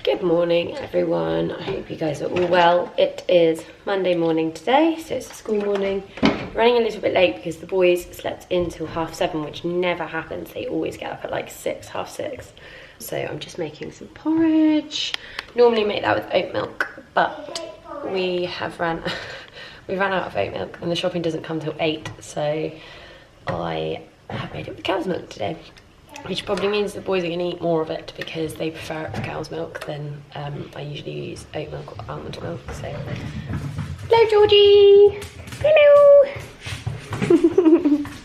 Good morning everyone, I hope you guys are all well. It is Monday morning today, so it's a school morning. Running a little bit late because the boys slept in till 7:30, which never happens. They always get up at like 6, 6:30. So I'm just making some porridge. Normally make that with oat milk, but we ran out of oat milk and the shopping doesn't come till 8, so I have made it with cow's milk today. Which probably means the boys are going to eat more of it because they prefer it with cow's milk than I usually use oat milk or almond milk. So, hello Georgie! Hello!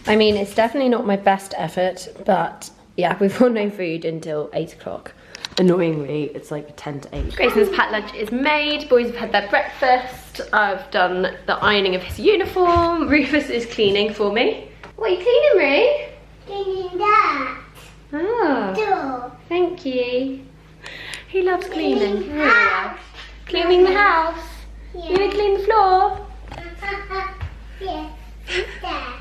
I mean, it's definitely not my best effort, but yeah, we've got no food until 8 o'clock. Annoyingly, it's like 10 to 8. Grayson's packed lunch is made, boys have had their breakfast, I've done the ironing of his uniform, Rufus is cleaning for me. What are you cleaning, Roo? Cleaning that. Oh, Door. thank you. He loves cleaning. Cleaning the house. Cleaning the house. Yeah. You gonna clean the floor? Yes, that.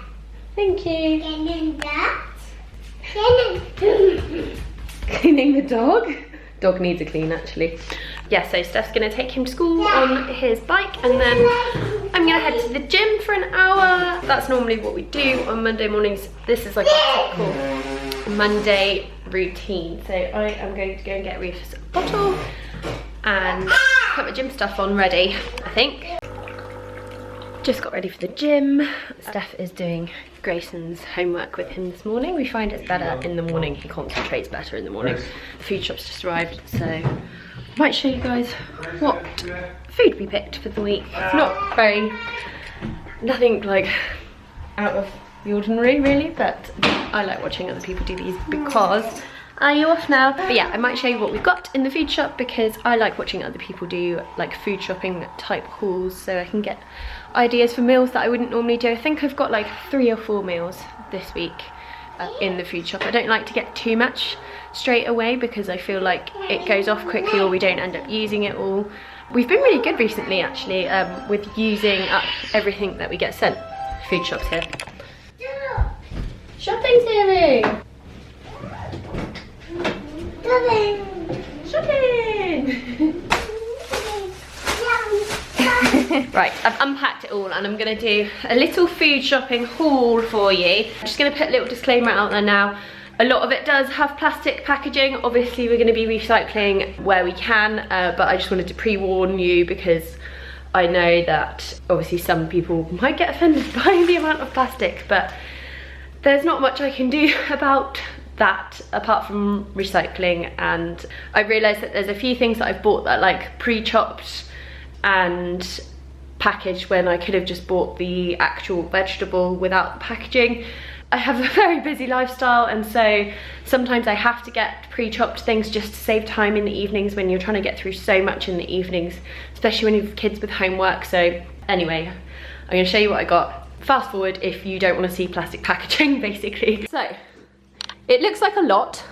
Thank you. Cleaning that. Cleaning the dog? Dog needs a clean actually. Yeah, so Steph's gonna take him to school on his bike and then I'm gonna head to the gym for an hour. That's normally what we do on Monday mornings. This is like a typical Monday routine. So I am going to go and get Rufus a bottle and put my gym stuff on ready, I think. Just got ready for the gym. Steph is doing Grayson's homework with him this morning. We find it's better in the morning. He concentrates better in the morning. The food shop's just arrived, so I might show you guys what food we picked for the week. It's not nothing like out of the ordinary really, but I like watching other people do these because... Are you off now? But yeah, I might show you what we've got in the food shop because I like watching other people do like food shopping type hauls so I can get ideas for meals that I wouldn't normally do. I think I've got like 3 or 4 meals this week in the food shop. I don't like to get too much straight away because I feel like it goes off quickly or we don't end up using it all. We've been really good recently actually with using up everything that we get sent. Food shops here. Shopping, Siri! Shopping! Right, I've unpacked it all and I'm gonna do a little food shopping haul for you. I'm just gonna put a little disclaimer out there now. A lot of it does have plastic packaging. Obviously we're gonna be recycling where we can, but I just wanted to pre-warn you because I know that obviously some people might get offended by the amount of plastic, but there's not much I can do about that apart from recycling. And I realised that there's a few things that I've bought that are like pre-chopped and packaged when I could have just bought the actual vegetable without the packaging. I have a very busy lifestyle and so sometimes I have to get pre-chopped things just to save time in the evenings when you're trying to get through so much in the evenings, especially when you have kids with homework. So anyway, I'm going to show you what I got. Fast forward if you don't want to see plastic packaging basically. So it looks like a lot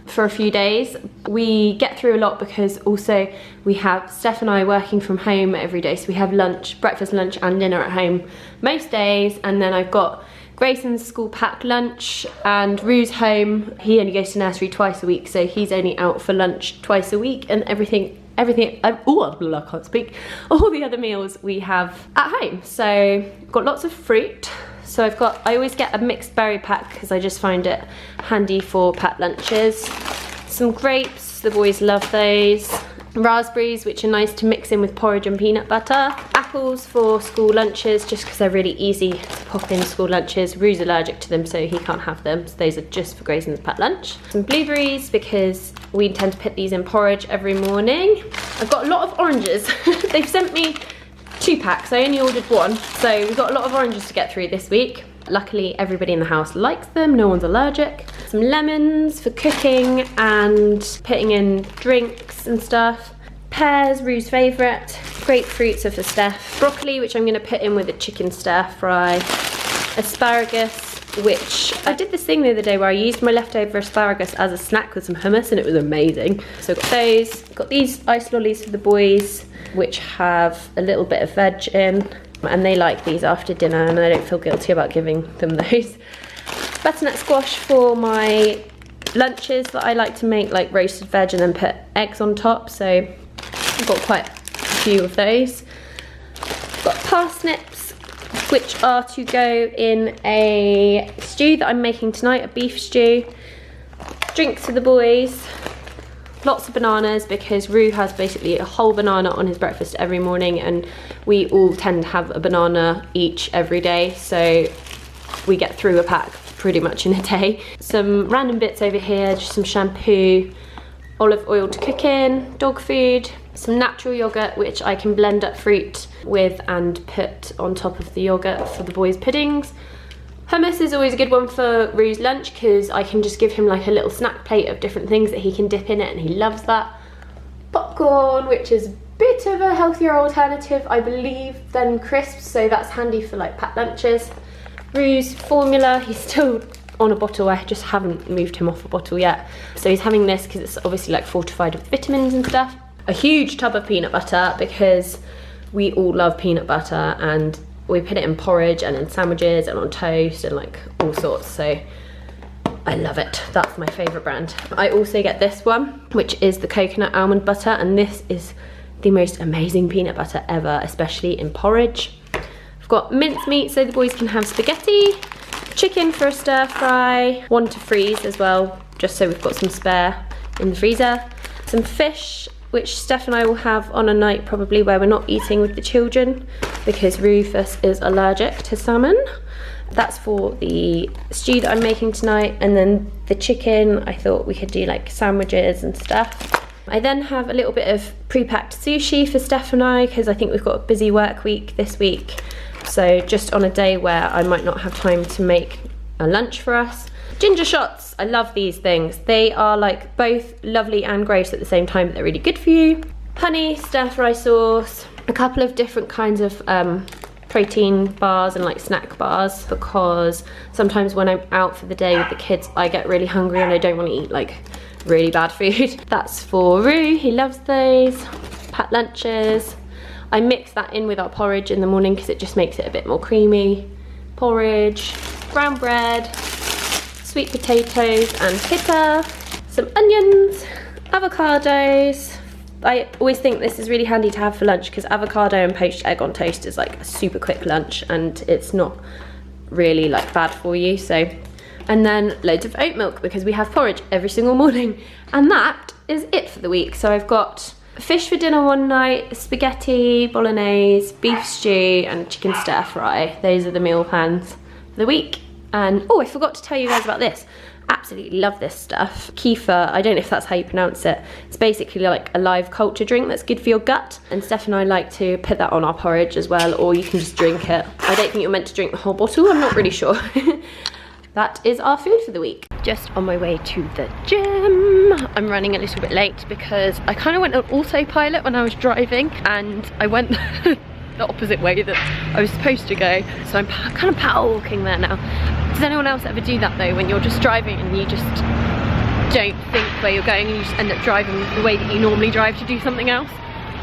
for a few days. We get through a lot because also we have Steph and I working from home every day, so we have lunch, breakfast, lunch and dinner at home most days, and then I've got Grayson's school packed lunch and Rue's home. He only goes to nursery twice a week, so he's only out for lunch twice a week, and everything, I can't speak, all the other meals we have at home. So got lots of fruit. So I always get a mixed berry pack because I just find it handy for packed lunches. Some grapes, the boys love those. Raspberries, which are nice to mix in with porridge and peanut butter. Apples for school lunches, just because they're really easy to pop in school lunches. Rue's allergic to them, so he can't have them. So those are just for Grayson's packed lunch. Some blueberries, because we intend to put these in porridge every morning. I've got a lot of oranges. They've sent me 2 packs, I only ordered 1, so we've got a lot of oranges to get through this week. Luckily everybody in the house likes them, no one's allergic. Some lemons for cooking and putting in drinks and stuff. Pears, Rue's favourite. Grapefruits are for Steph. Broccoli, which I'm going to put in with a chicken stir fry. Asparagus, which I did this thing the other day where I used my leftover asparagus as a snack with some hummus and it was amazing. So I've got those. Got these ice lollies for the boys, which have a little bit of veg in, and they like these after dinner and I don't feel guilty about giving them those. Butternut squash for my lunches that I like to make, like roasted veg and then put eggs on top, so I've got quite a few of those. I've got parsnips, which are to go in a stew that I'm making tonight, a beef stew. Drinks for the boys. Lots of bananas, because Rue has basically a whole banana on his breakfast every morning, and we all tend to have a banana each every day, so we get through a pack pretty much in a day. Some random bits over here, just some shampoo, olive oil to cook in, dog food, some natural yogurt which I can blend up fruit with and put on top of the yogurt for the boys' puddings. Hummus is always a good one for Rue's lunch, because I can just give him like a little snack plate of different things that he can dip in it, and he loves that. Popcorn, which is a bit of a healthier alternative, I believe, than crisps, so that's handy for like packed lunches. Rue's formula, he's still on a bottle, I just haven't moved him off a bottle yet. So he's having this because it's obviously like fortified with vitamins and stuff. A huge tub of peanut butter, because we all love peanut butter, and we put it in porridge and in sandwiches and on toast and like all sorts, so I love it. That's my favourite brand. I also get this one, which is the coconut almond butter, and this is the most amazing peanut butter ever, especially in porridge. I've got mincemeat so the boys can have spaghetti, chicken for a stir fry, one to freeze as well, just so we've got some spare in the freezer. Some fish, which Steph and I will have on a night probably where we're not eating with the children, because Rufus is allergic to salmon. That's for the stew that I'm making tonight, and then the chicken, I thought we could do like sandwiches and stuff. I then have a little bit of pre-packed sushi for Steph and I, because I think we've got a busy work week this week. So just on a day where I might not have time to make a lunch for us. Ginger shots, I love these things. They are like both lovely and gross at the same time, but they're really good for you. Honey, stir fry sauce, a couple of different kinds of protein bars and like snack bars, because sometimes when I'm out for the day with the kids, I get really hungry and I don't want to eat like really bad food. That's for Rue, he loves those. Packed lunches. I mix that in with our porridge in the morning because it just makes it a bit more creamy. Porridge, brown bread, sweet potatoes and pita, some onions, avocados. I always think this is really handy to have for lunch, because avocado and poached egg on toast is like a super quick lunch, and it's not really like bad for you. So, and then loads of oat milk, because we have porridge every single morning. And that is it for the week. So I've got fish for dinner one night, spaghetti, bolognese, beef stew and chicken stir fry. Those are the meal plans for the week. And oh, I forgot to tell you guys about this. Absolutely love this stuff. Kefir, I don't know if that's how you pronounce it. It's basically like a live culture drink that's good for your gut. And Steph and I like to put that on our porridge as well, or you can just drink it. I don't think you're meant to drink the whole bottle, I'm not really sure. That is our food for the week. Just on my way to the gym. I'm running a little bit late because I kind of went on autopilot when I was driving, and I went the opposite way that I was supposed to go. So I'm kind of power walking there now. Does anyone else ever do that though, when you're just driving and you just don't think where you're going and you just end up driving the way that you normally drive to do something else?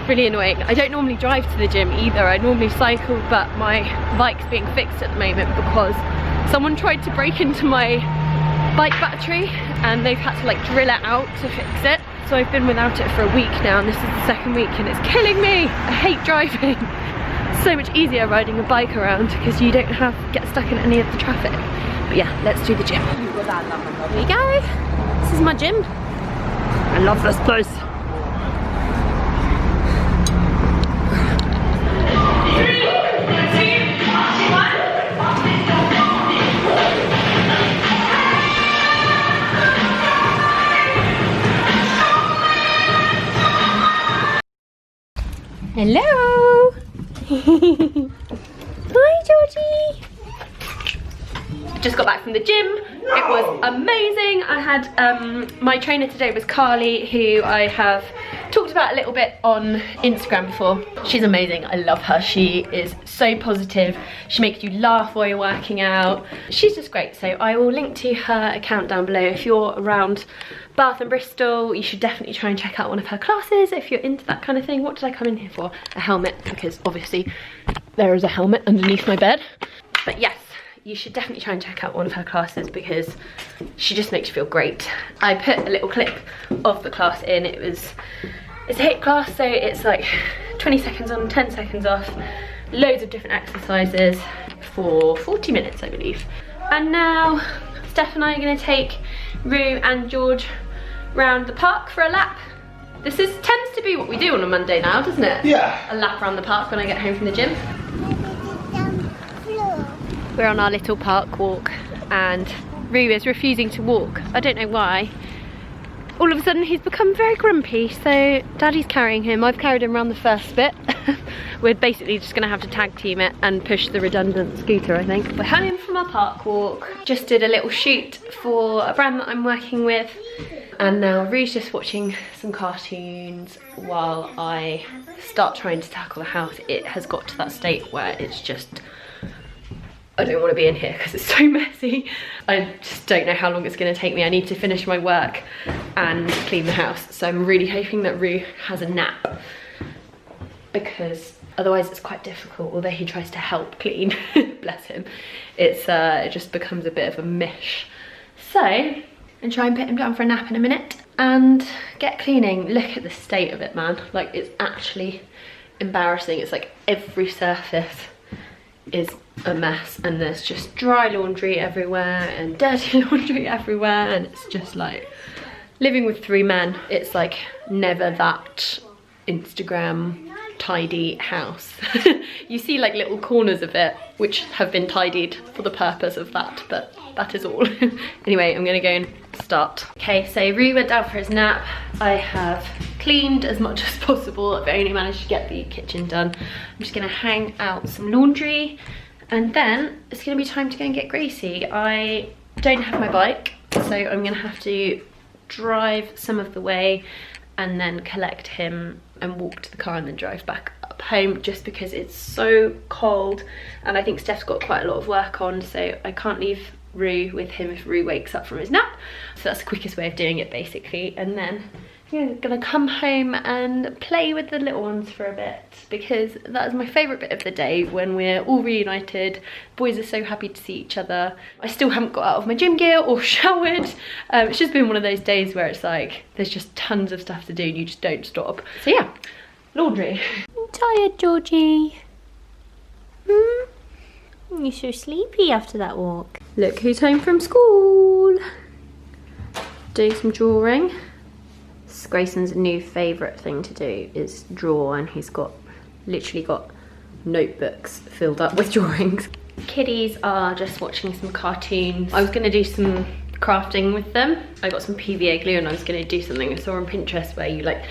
Really annoying. I don't normally drive to the gym either. I normally cycle, but my bike's being fixed at the moment because someone tried to break into my bike battery and they've had to like drill it out to fix it. So I've been without it for a week now, and this is the second week and it's killing me. I hate driving. So much easier riding a bike around because you don't get stuck in any of the traffic. But yeah, let's do the gym. Here we go. This is my gym. I love this place. Hello. Hi, Georgie. Just got back from the gym. It was amazing. I had my trainer today was Carly, who I have talked about a little bit on Instagram before. She's amazing. I love her. She is so positive. She makes you laugh while you're working out. She's just great. So I will link to her account down below. If you're around Bath and Bristol, you should definitely try and check out one of her classes if you're into that kind of thing. What did I come in here for? A helmet, because obviously there is a helmet underneath my bed. But yes, You should definitely try and check out one of her classes because she just makes you feel great. I put a little clip of the class in. It's a HIIT class, so it's like 20 seconds on, 10 seconds off, loads of different exercises for 40 minutes, I believe. And now Steph and I are going to take Rue and George round the park for a lap. This tends to be what we do on a Monday now, doesn't it? Yeah. A lap around the park when I get home from the gym. We're on our little park walk and Rue is refusing to walk. I don't know why. All of a sudden he's become very grumpy, so Daddy's carrying him. I've carried him around the first bit. We're basically just gonna have to tag team it and push the redundant scooter, I think. We're home from our park walk. Just did a little shoot for a brand that I'm working with. And now Rue's just watching some cartoons while I start trying to tackle the house. It has got to that state where it's just, I don't want to be in here because it's so messy. I just don't know how long it's going to take me. I need to finish my work and clean the house. So I'm really hoping that Rue has a nap because otherwise it's quite difficult. Although he tries to help clean, bless him, it just becomes a bit of a mish. So and try and put him down for a nap in a minute and get cleaning. Look at the state of it, man. Like, it's actually embarrassing. It's like every surface is a mess and there's just dry laundry everywhere and dirty laundry everywhere, and it's just like living with 3 men. It's like never that Instagram tidy house. You see like little corners of it which have been tidied for the purpose of that, but that is all. Anyway, I'm gonna go and start. Okay, so Rue went down for his nap. I have cleaned as much as possible. I've only managed to get the kitchen done. I'm just gonna hang out some laundry and then it's gonna be time to go and get Gracie. I don't have my bike, so I'm gonna have to drive some of the way and then collect him and walk to the car and then drive back up home, just because it's so cold and I think Steph's got quite a lot of work on, so I can't leave Rue with him if Rue wakes up from his nap. So that's the quickest way of doing it basically. And then I'm gonna come home and play with the little ones for a bit, because that is my favourite bit of the day, when we're all reunited. Boys are so happy to see each other. I still haven't got out of my gym gear or showered. It's just been one of those days where it's like there's just tons of stuff to do and you just don't stop. So yeah, laundry. I'm tired, Georgie. You're so sleepy after that walk. Look who's home from school. Doing some drawing. Grayson's new favourite thing to do is draw, and he's literally got notebooks filled up with drawings. Kiddies are just watching some cartoons. I was going to do some crafting with them. I got some PVA glue and I was going to do something I saw on Pinterest where you like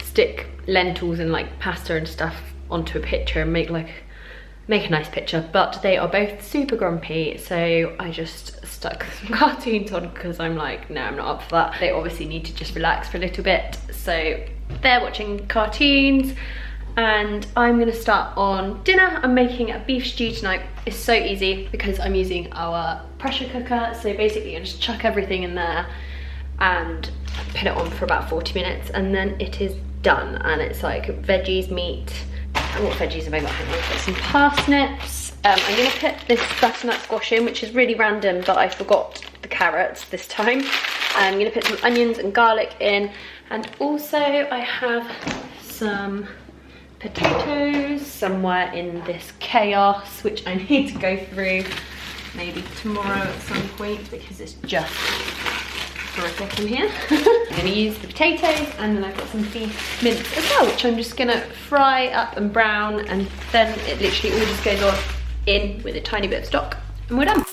stick lentils and like pasta and stuff onto a picture and make a nice picture, but they are both super grumpy, so I just stuck some cartoons on because I'm like, no, I'm not up for that. They obviously need to just relax for a little bit, so they're watching cartoons and I'm gonna start on dinner. I'm making a beef stew tonight. It's so easy because I'm using our pressure cooker, so basically I just chuck everything in there and put it on for about 40 minutes and then it is done. And it's like veggies, meat. What veggies have I got? I've got some parsnips. I'm going to put this butternut squash in, which is really random, but I forgot the carrots this time. I'm going to put some onions and garlic in, and also I have some potatoes somewhere in this chaos, which I need to go through maybe tomorrow at some point because it's just horrific in here. I'm going to use the potatoes, and then I've got some beef mince as well, which I'm just going to fry up and brown, and then it literally all just goes on in with a tiny bit of stock and we're done.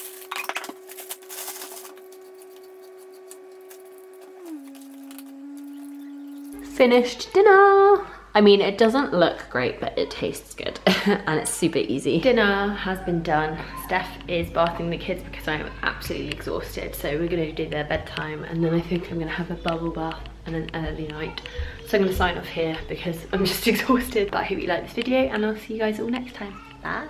Finished dinner. I mean, it doesn't look great, but it tastes good and it's super easy. Dinner has been done. Steph is bathing the kids because I am absolutely exhausted. So we're gonna do their bedtime, and then I think I'm gonna have a bubble bath and an early night. So I'm gonna sign off here because I'm just exhausted. But I hope you like this video, and I'll see you guys all next time. Bye.